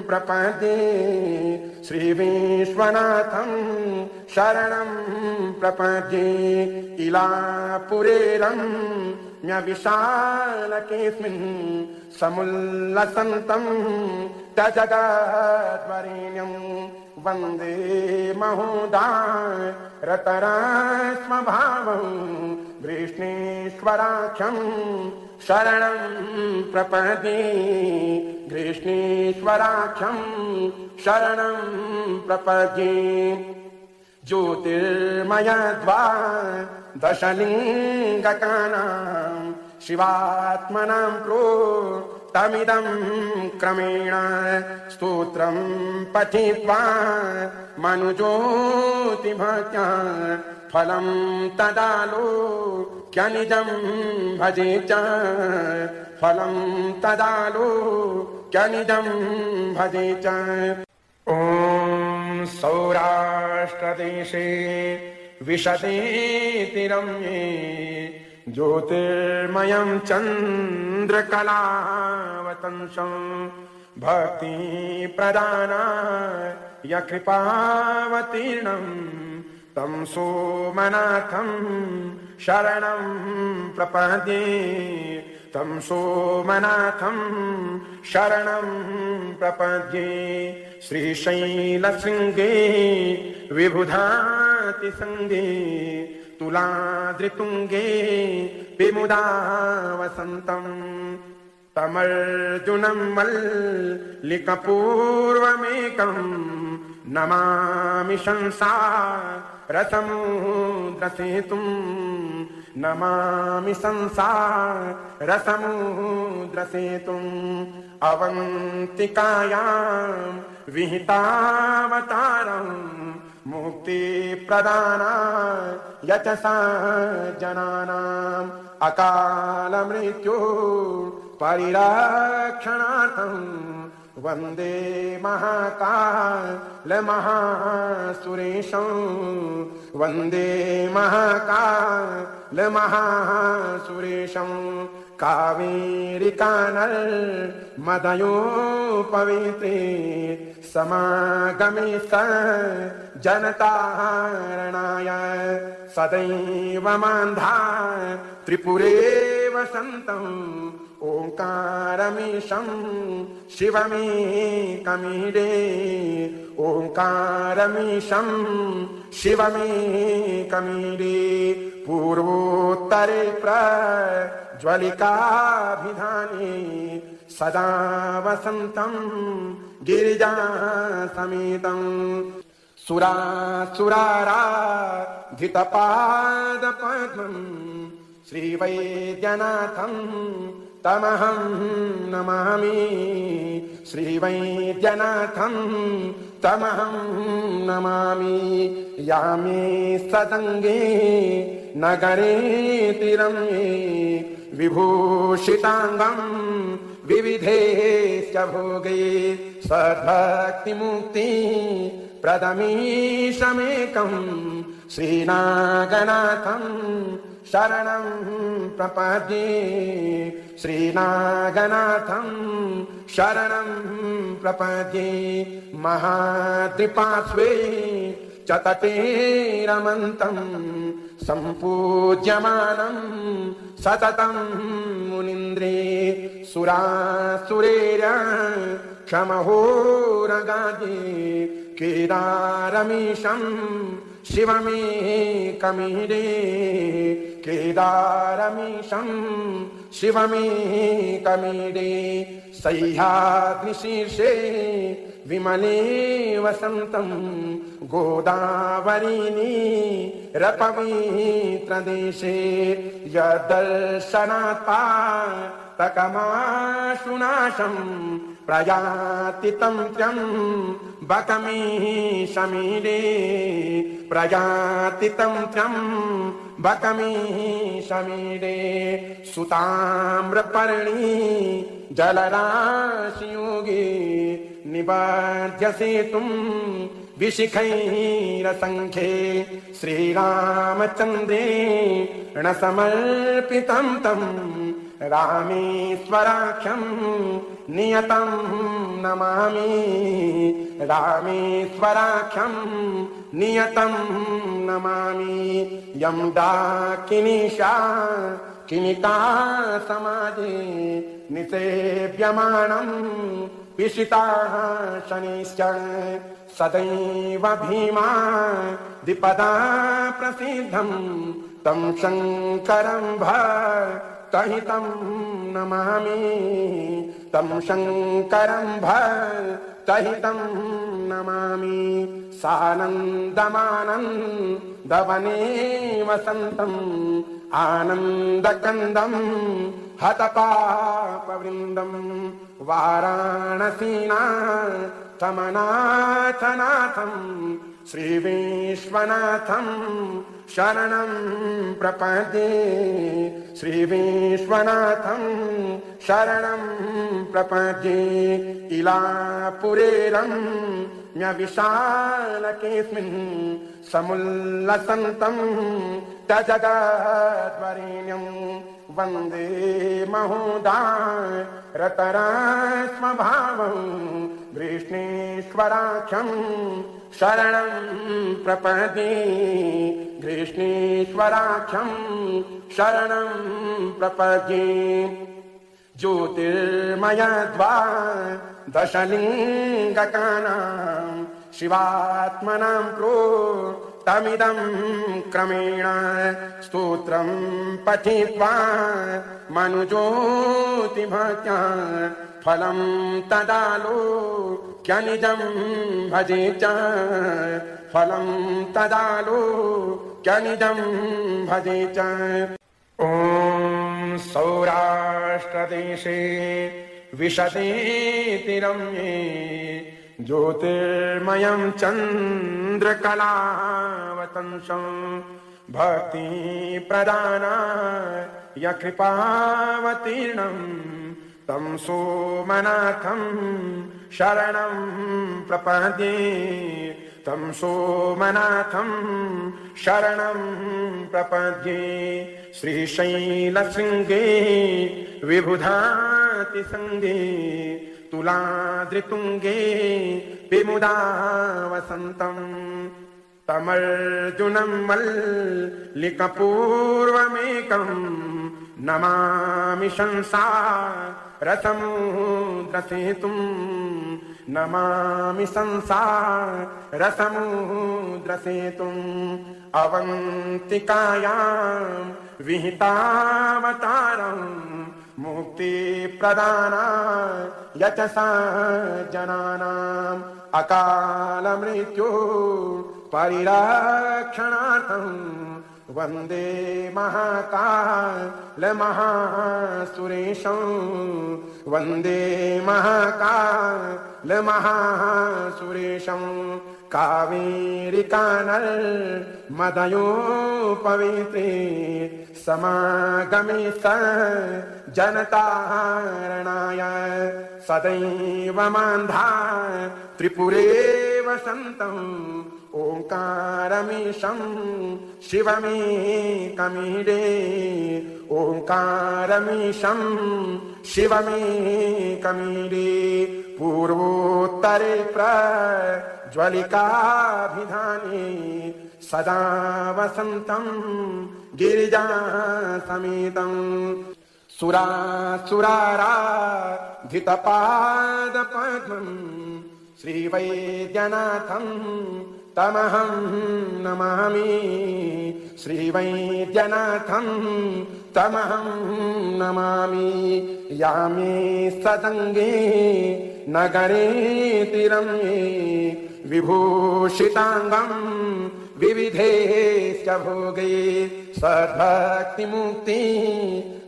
A: प्रपद्ये श्रीविश्वनाथं शरणं प्रपद्ये इलापुरेरं विशालकेऽस्मिन् समुल्लसन्तं जगद्वरेण्यं वन्दे महोदारतरास्मभावं गृष्णेश्वराख्यं शरणं प्रपद्ये गृष्णेश्वराख्यं शरणं प्रपद्ये ज्योतिर्मयद्वादशलिङ्गकानां शिवात्मनां प्रोक्तमिदं क्रमेण स्तोत्रं पठित्वा मनुज्योतिभक्त्या फलं तदालोक्यनिजं भजे च फलं तदालोक्यनिजं भजे च। ॐ सौराष्ट्रदेशे विशदेति रम्ये ज्योतिर्मयं चन्द्रकलावतंसं भक्तिप्रदानाय कृपावतीर्णं तं सोमनाथं शरणं प्रपद्ये तं सोमनाथं शरणं प्रपद्ये श्रीशैलशृङ्गे विबुधातिसङ्गे तुलाद्रितुङ्गे विमुदा वसन्तं तमर्जुनं मल्लिकपूर्वमेकं नमामि संसारसमुद्रसेतुं नमामि संसारसमुद्रसेतुम् अवन्तिकायां विहितावतारं मुक्तिप्रदानाय च सज्जनानाम् अकालमृत्यु परिरक्षणार्थं वन्दे महाकालमहासुरेशं वन्दे महाकालमहासुरेशं कावेरिकानर्मदयोपवीते समागमे सज्जनतारणाय सदैव मान्धा त्रिपुरे वसन्तम् ओंकारमीशं शिवमेकमीडे ओंकारमीशं शिवमेकमीडे पूर्वोत्तरे प्रज्वलिकाभिधाने सदा वसन्तं गिरिजासमेतं सुरासुराराधितपादपद्मं श्रीवैद्यनाथं तमहं नमामि श्रीवैद्यनाथं तमहं नमामि यामे सदङ्गे नगरे तिरम्ये विभूषिताङ्गं विविधेश्च भोगे सद्भक्तिमुक्ति प्रदमीशमेकं श्रीनागनाथं शरणं प्रपद्ये श्रीनागनाथं शरणं प्रपद्ये महाद्रिपार्श्वे च तटे रमन्तम् सम्पूज्यमानम् सततं मुनीन्द्रे सुरासुरेर क्षमहोरगादि केदारमीशं शिवमेकमीडे केदारमीशं शिवमेकमीडे सह्याद्रिशीर्षे विमले वसन्तं गोदावरीनी रपवित्रदेशे यदर्शनात्पा तकमाशुनाशं प्रयाति तन्त्र्यं बकमी समीरे प्रयाति तन्त्र्यं बकमी समीरे सुताम्रपर्णी जलराशियोगे निबध्यसे तुम विशिखैरसङ्ख्ये श्रीरामचन्द्रेण समर्पितं तं रामेश्वराख्यं नियतं नमामि रामेश्वराख्यं नियतं नमामि यं डाकिनीशा किनिका समाजे निसेव्यमानं पिशिताः शनिश्च सदैव भीमा द्विपदा प्रसिद्धं तं शङ्करं भक्तहितं नमामि तं शङ्करं भक्तहितं नमामि सानन्दमानन्दवने वसन्तं आनन्दकन्दं हतपापवृन्दं वाराणसीनाथमनाथनाथं श्रीविश्वनाथं शरणं प्रपद्ये श्रीविश्वनाथं शरणं प्रपद्ये इलापुरेरं न्यविशालकेऽस्मिन् समुल्लसन्तं तजगद्वरेण्यं वन्दे महोदारतरास्मभावं गृष्णेश्वराख्यं शरणं प्रपद्ये गृष्णेश्वराख्यं शरणं प्रपद्ये ज्योतिर्मयद्वादशलिङ्गकानां शिवात्मनां प्रोक्तमिदं क्रमेण स्तोत्रं पठित्वा मनुज्योतिभक्त्या फलं तदालोक्यनिजं भजे च फलं तदालोक्यनिजं भजे च। ॐ सौराष्ट्रदेशे विशदेति रम्ये ज्योतिर्मयं चन्द्रकलावतंसं भक्तिप्रदानाय कृपावतीर्णं तं सोमनाथं शरणं प्रपद्ये तं सोमनाथं शरणं प्रपद्ये श्रीशैलशृङ्गे विबुधातिसङ्गे तुलाद्रितुङ्गे विमुदा वसन्तं तमर्जुनं मल्लिकपूर्वमेकं नमामि संसारसमुद्रसेतुं नमामि संसारसमुद्रसेतुम् अवन्तिकायां विहितावतारं मुक्तिप्रदानाय च सज्जनानाम् अकालमृत्योः परिरक्षणार्थं वन्दे महाकालमहासुरेशं वन्दे महाकालमहासुरेशं कावेरिकानर्मदयोपवीते समागमे सज्जनतारणाय सदैव मान्धा त्रिपुरे वसन्तम् ओंकारमीशं शिवमेकमीडे ओंकारमीशं शिवमेकमीडे पूर्वोत्तर उत्तरे प्रज्वलिकाभिधाने सदा वसन्तं गिरिजा समेतं सुरासुराराधितपादपद्मं श्रीवैद्यनाथं तमहं नमामि श्रीवैद्यनाथं तमहं नमामि यामे सतंगे नगरे तिरम्ये विभूषितांगं विविधेश्च भोगे सद्भक्तिमुक्ति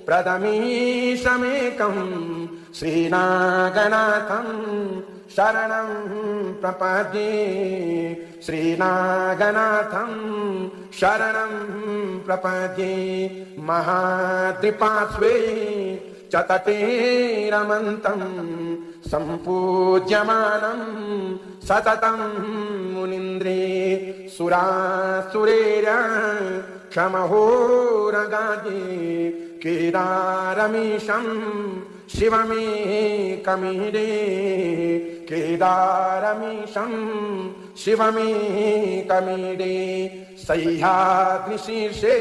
A: प्रदमीशमेकं श्रीनागनाथं शरणं प्रपद्ये श्रीनागनाथं शरणं प्रपद्ये महाद्रिपार्श्वे च तटे रमन्तं सम्पूज्यमानं सततं मुनीन्द्रे सुरासुरेर क्षमहोरगादे केदारमीशं शिवमेकमीडे केदारमीशं शिवमेकमीडे सह्याद्रिशीर्षे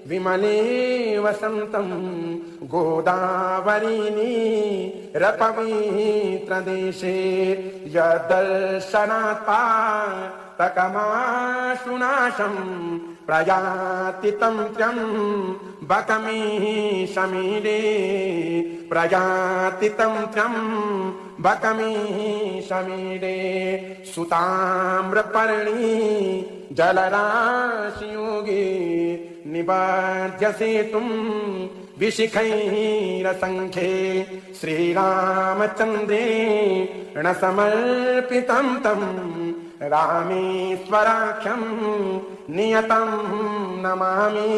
A: विमले वसन्तं गोदावरीनी रपवित्रदेशे यदर्शनात् पातकमाशुनाशं प्रयाति तं त्र्यम्बकमीशमीडे प्रयाति तं त्र्यम्बकमीशमीडे सुताम्रपर्णी जलराशियोगे निबध्यसेतुं विशिखैरसङ्ख्ये श्रीरामचन्द्रेण समर्पितं तं रामेश्वराख्यं नियतं नमामि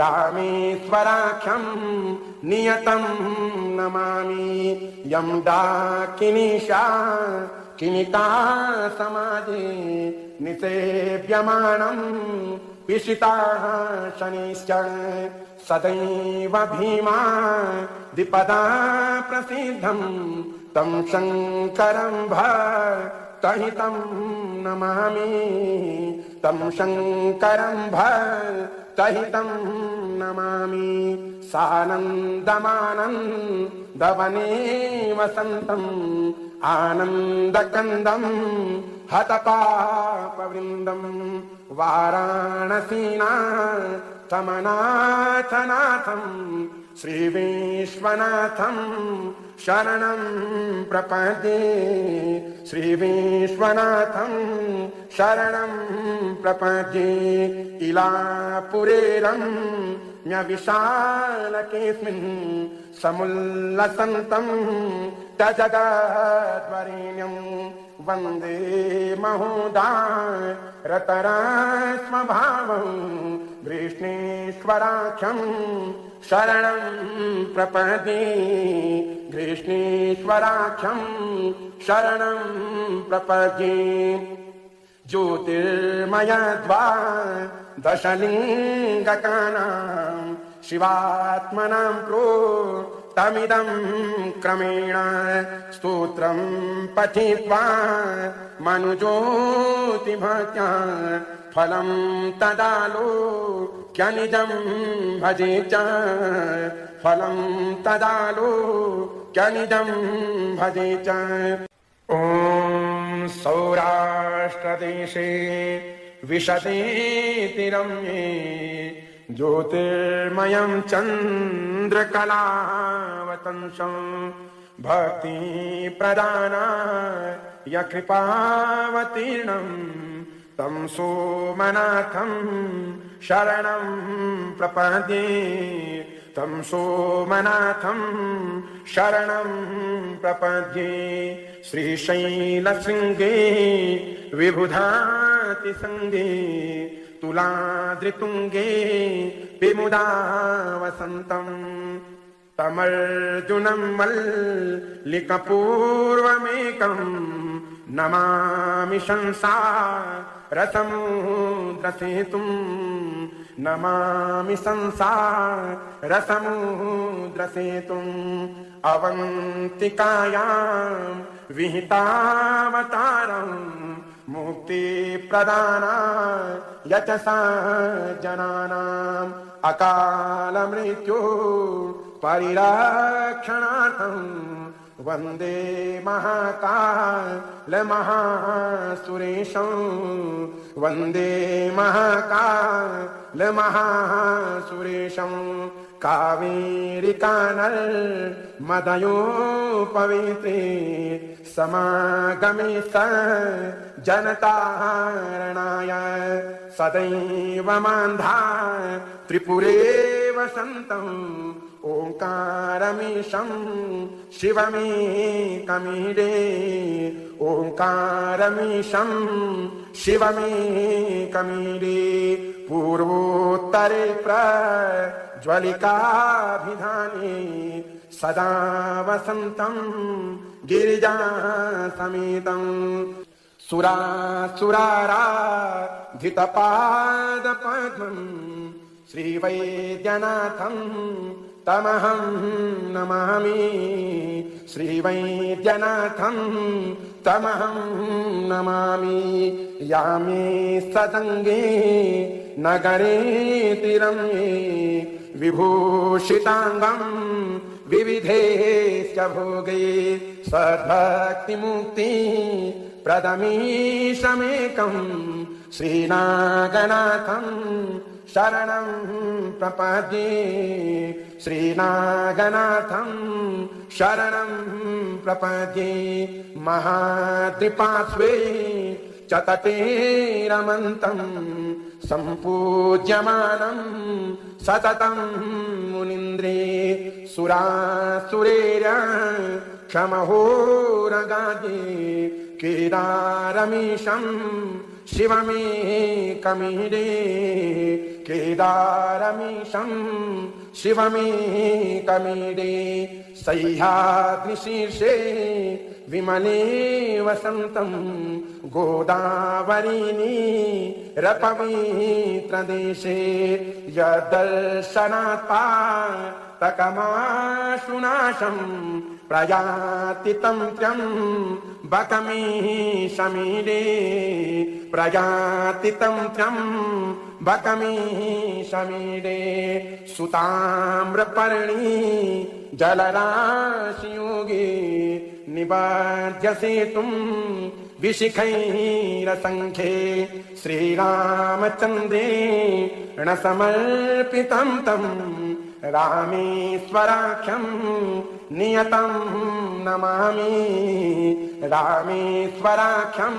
A: रामेश्वराख्यं नियतं नमामि यं डाकिनीशा किनिका समाजे निसेव्यमानं पिशिताः शनिश्च सदैव भीमा द्विपदा प्रसिद्धं तं शङ्करं भक्तहितं नमामि तं शङ्करं भक्तहितं नमामि सानन्दमानन्दवने वसन्तं आनन्दकन्दं हतपापवृन्दं वाराणसीनाथमनाथनाथं श्रीविश्वनाथं शरणं प्रपद्ये श्रीविश्वनाथं शरणं प्रपद्ये इलापुरेरं न्यविशालकेऽस्मिन् समुल्लसन्तं तजगद्वरेण्यं वन्दे महोदारतरास्मभावं गृष्णेश्वराख्यं शरणं प्रपद्ये गृष्णेश्वराख्यं शरणं प्रपद्ये ज्योतिर्मयद्वादशलिङ्गकानां शिवात्मनां प्रोक्तमिदं क्रमेण स्तोत्रं पठित्वा मनुज्योतिभक्त्या फलं तदालोक्यनिजं भजे च फलं तदालोक्यनिजं भजे च ॐ सौराष्ट्रदेशे विशतेतिरम्ये ज्योतिर्मयं चन्द्रकलावतंसं भक्तिप्रदानाय कृपावतीर्णं तं सोमनाथं शरणं प्रपद्ये तं सोमनाथं शरणं प्रपद्ये श्रीशैलशृङ्गे विबुधातिसङ्गे तुलाद्रितुङ्गे विमुदा वसन्तं तमर्जुनं मल्लिकपूर्वमेकं नमामि संसारसमुद्रसेतुं नमामि संसारसमुद्रसेतुम् अवन्तिकायां विहितावतारं मुक्तिप्रदानाय यतसा जनानाम् अकालमृत्यु परिरक्षणार्थं वन्दे महाकालमहासुरेशं वन्दे महाकालमहासुरेशं कावेरिकानर्मदयोपवित्रे समागमे स जनतारणाय सदैव मान्धा त्रिपुरे वसन्तम् ओंकारमीशं शिवमेकमीडे ओंकारमीशं शिवमेकमीडे पूर्वोत्तरे प्रज्वलिकाभिधाने सदा वसन्तं गिरिजासमेतं सुरासुराराधितपादपद्मं श्रीवैद्यनाथं तमहं नमामि श्रीवैद्यनाथं तमहं नमामि यामे सदङ्गे नगरे तिरम्ये विभूषिताङ्गं विविधेश्च भोगे सद्भक्तिमुक्ति प्रदमीशमेकं श्रीनागनाथं शरणं प्रपद्ये श्रीनागनाथं शरणं प्रपद्ये महाद्रिपार्श्वे च तटे रमन्तं सम्पूज्यमानं सततं मुनीन्द्रे सुरासुरेर्यक्षमहोरगादे केदारमीशं शिवमेकमीडे केदारमीशं शिवमेकमीडे सह्याद्रिशीर्षे विमले वसन्तं गोदावरीनी रपवित्रदेशे यदर्शनात् पातकमाशुनाशं प्रयाति तं त्र्यम्बकमीशमीडे प्रयाति तं त्र्यम्बकमीशमीडे सुताम्रपर्णी जलराशियोगे निबध्यसेतुं विशिखैरसङ्ख्ये श्रीरामचन्द्रेण समर्पितं तं रामेश्वराख्यं नियतं नमामि रामेश्वराख्यं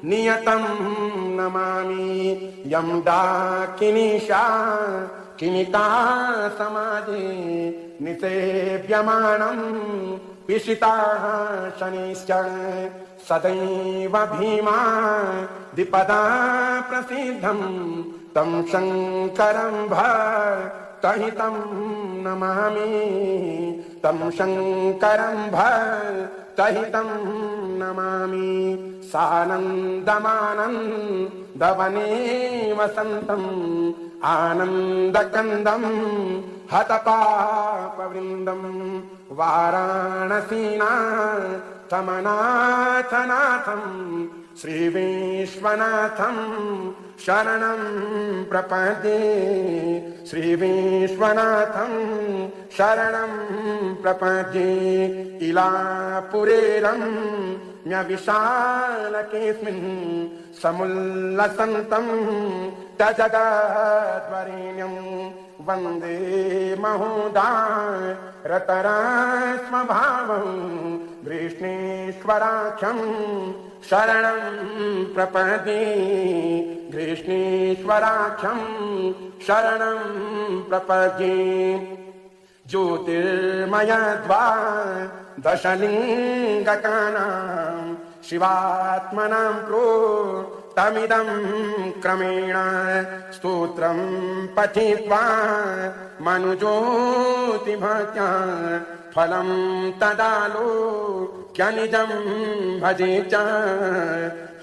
A: नियतं नमामि यं डाकिनीशा किनिका समाजे निसेव्यमानं पिशिताः शनिश्च सदैव भीमा द्विपदा प्रसिद्धं तं शङ्करं भक्तहितं नमामि तं शङ्करं भक्तहितं नमामि सानन्दमानन्दवने वसन्तम् आनन्दकन्दं हतपापवृन्दं वाराणसीनाथमनाथनाथं श्रीविश्वनाथं शरणं प्रपद्ये श्रीविश्वनाथं शरणं प्रपद्ये इलापुरेरम्यविशालकेऽस्मिन् समुल्लसन्तं तजगद्वरेण्यं वन्दे महोदारतरास्मभावं गृष्णेश्वराख्यं शरणं प्रपद्ये गृष्णेश्वराख्यं शरणं प्रपद्ये ज्योतिर्मयद्वादशलिङ्गकानां शिवात्मनां प्रोक्तमिदं क्रमेण स्तोत्रं पठित्वा मनुज्योतिभक्त्या फलं तदालोक्यनिजं भजे च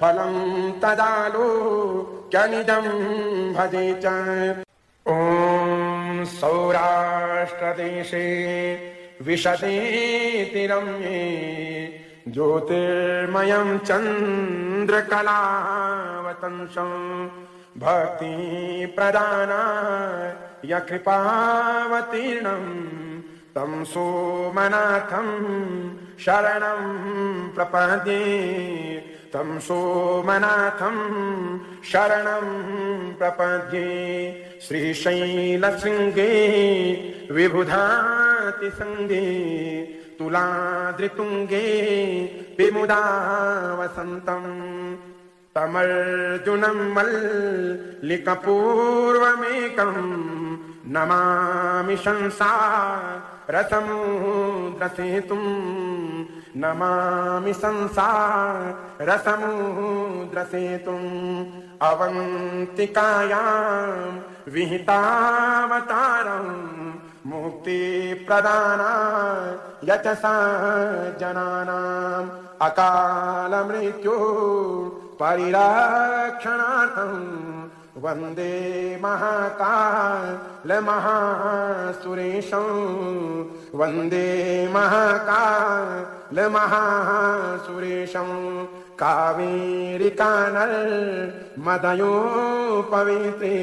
A: फलं तदालोक्यनिजं भजे च। ॐ सौराष्ट्रदेशे विशते तिरम्ये ज्योतिर्मयं चन्द्रकलावतंसं भक्ति प्रदानाय कृपावतीर्णं तं सोमनाथं शरणं प्रपद्ये तं सोमनाथं शरणं प्रपद्ये श्रीशैलशृङ्गे विबुधातिसङ्गे तुलाद्रितुङ्गे विमुदा वसन्तं तमर्जुनं मल्लिकपूर्वमेकं नमामि संसारसमुद्रसेतुं नमामि संसारसमुद्रसेतुम् अवन्तिकायां विहितावतारं मुक्तिप्रदानाय च सज्जनानाम् अकालमृत्युः परिरक्षणार्थं वन्दे महाकालमहासुरेशं वन्दे महाकालमहासुरेशं कावेरिकानर्मदयोपवीते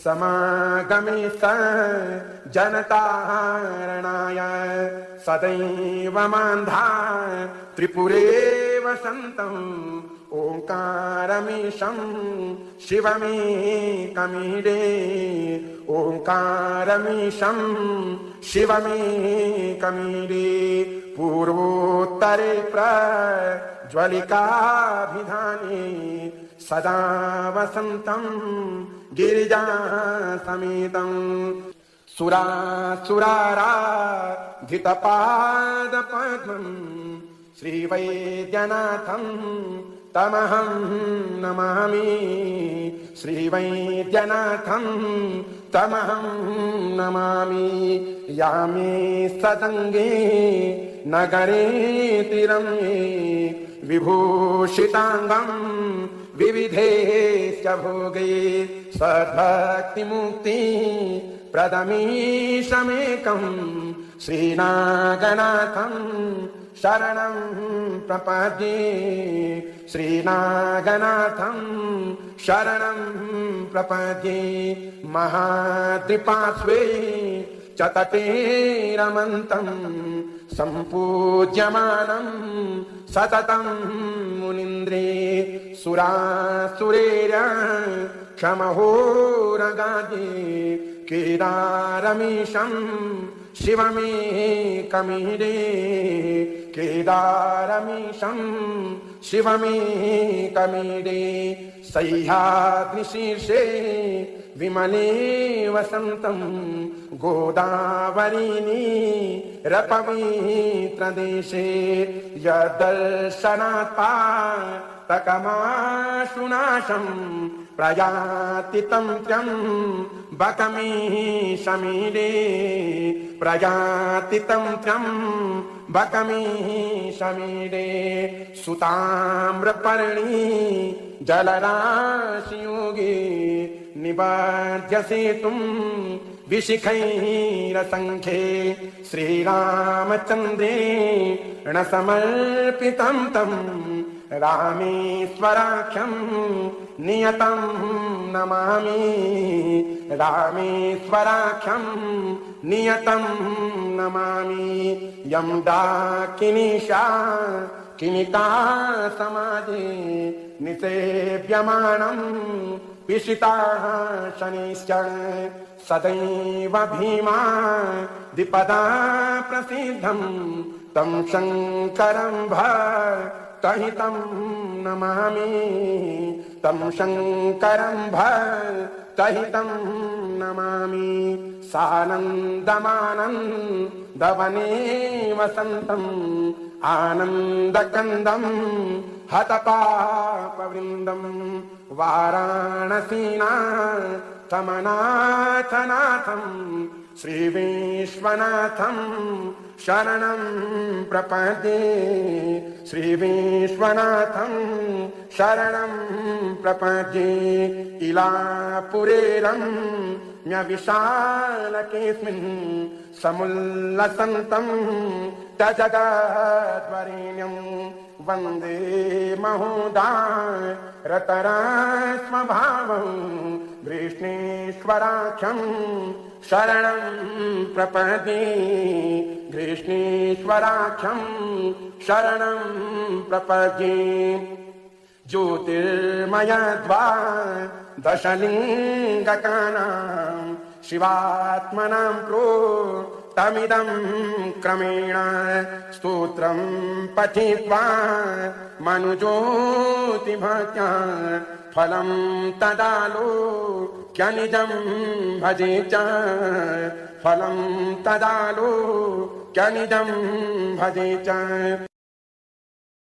A: समागमे सज्जनतारणाय सदैव मान्धा त्रिपुरे वसन्तम् ओंकारमीशं शिवमेकमीडे ओंकारमीशं शिवमेकमीडे पूर्वोत्तरे प्रज्वलिकाभिधाने सदा वसन्तं गिरिजासमेतं सुरासुराराधितपादपद्मं श्रीवैद्यनाथं तमहं नमामि श्रीवैद्यनाथं तमहं नमामि यामे सदङ्गे नगरे तिरम्ये विभूषिताङ्गं विविधेश्च भोगे सद्भक्तिमुक्ति प्रदमीशमेकं श्रीनागनाथं शरणं प्रपद्ये श्रीनागनाथं शरणं प्रपद्ये महाद्रिपार्श्वे च तटे रमन्तं सम्पूज्यमानं सततं मुनीन्द्रे सुरासुरेर्यक्षमहोरगादे केदारमीशं शिवमेकमीडे केदारमीशं शिवमेकमीडे सह्याद्रिशीर्षे विमले वसन्तं गोदावरीनी रपवित्रदेशे यदर्शनात् पातकमाशुनाशं प्रयाति तं त्र्यम्बकमीशमीडे प्रयाति तं त्र्यम्बकमीशमीडे सुताम्रपर्णी जलराशियोगे निबध्यसेतुं विशिखैरसङ्ख्ये श्रीरामचन्द्रेण समर्पितं तं रामेश्वराख्यं नियतं नमामि रामेश्वराख्यं नियतं नमामि यं डाकिनीशा किनिका समाजे निसेव्यमानं पिशिताः शनिश्च सदैव भीमा द्विपदा प्रसिद्धं तं शङ्करं भक्तहितं नमामि तं शङ्करं भक्तहितं नमामि सानन्दमानन्दवने वसन्तम् आनन्दकन्दं हतपापवृन्दं वाराणसीनाथमनाथनाथं श्रीविश्वनाथं शरणं प्रपद्ये श्रीविश्वनाथं शरणं प्रपद्ये इलापुरेरं विशालकेऽस्मिन् समुल्लसन्तं जगद्वरेण्यं वन्दे महोदारतरस्वभावं गृष्णेश्वराख्यं शरणं प्रपद्ये गृष्णेश्वराख्यं शरणं प्रपद्ये ज्योतिर्मयद्वादशलिङ्गकानां शिवात्मनां प्रोक्तमिदं क्रमेण स्तोत्रं पठित्वा मनुज्योतिभक्त्या फलं तदालोक्यनिजं भजे च फलं तदालोक्यनिजं भजे च।